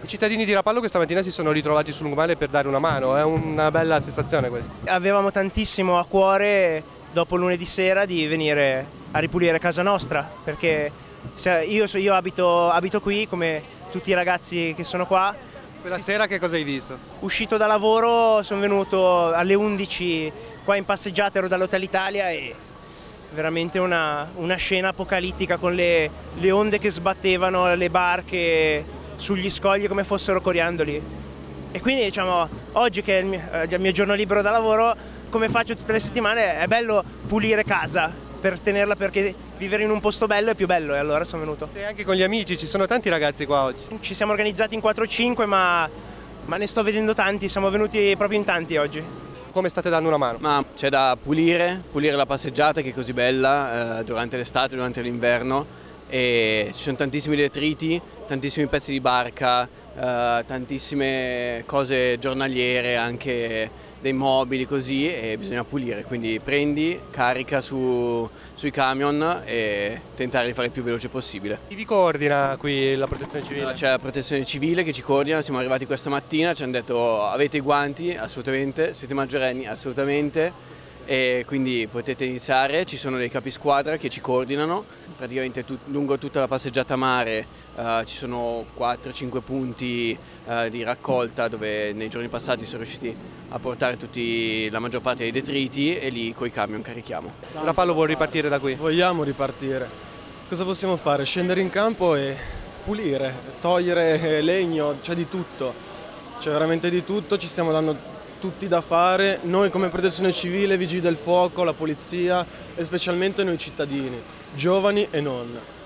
I cittadini di Rapallo questa mattina si sono ritrovati sul lungomare per dare una mano, è una bella sensazione questa. Avevamo tantissimo a cuore dopo lunedì sera di venire a ripulire casa nostra, perché io abito qui come tutti i ragazzi che sono qua. Quella sera che cosa hai visto? Uscito da lavoro sono venuto alle 11 qua in passeggiata, ero dall'Hotel Italia e veramente una scena apocalittica con le onde che sbattevano le barche sugli scogli come fossero coriandoli. E quindi diciamo, oggi che è il mio giorno libero da lavoro, come faccio tutte le settimane, è bello pulire casa per tenerla, perché vivere in un posto bello è più bello, e allora sono venuto. Sei anche con gli amici, ci sono tanti ragazzi qua oggi. Ci siamo organizzati in 4-5, ma ne sto vedendo tanti, siamo venuti proprio in tanti oggi. Come state dando una mano? Ma c'è da pulire la passeggiata che è così bella durante l'estate, durante l'inverno, e ci sono tantissimi detriti, tantissimi pezzi di barca, tantissime cose giornaliere, anche dei mobili così, e bisogna pulire, quindi prendi, carica sui camion e tentare di fare il più veloce possibile. Chi vi coordina qui la protezione civile? C'è la protezione civile che ci coordina, siamo arrivati questa mattina, ci hanno detto avete i guanti? Assolutamente, siete maggiorenni? Assolutamente, e quindi potete iniziare. Ci sono dei capisquadra che ci coordinano, praticamente lungo tutta la passeggiata mare ci sono 4-5 punti di raccolta dove nei giorni passati sono riusciti a portare la maggior parte dei detriti, e lì coi camion carichiamo. Rapallo vuole ripartire da qui? Vogliamo ripartire. Cosa possiamo fare? Scendere in campo e pulire, togliere legno, c'è di tutto. C'è veramente di tutto, ci stiamo dando tutti da fare, noi come protezione civile, vigili del fuoco, la polizia e specialmente noi cittadini, giovani e non.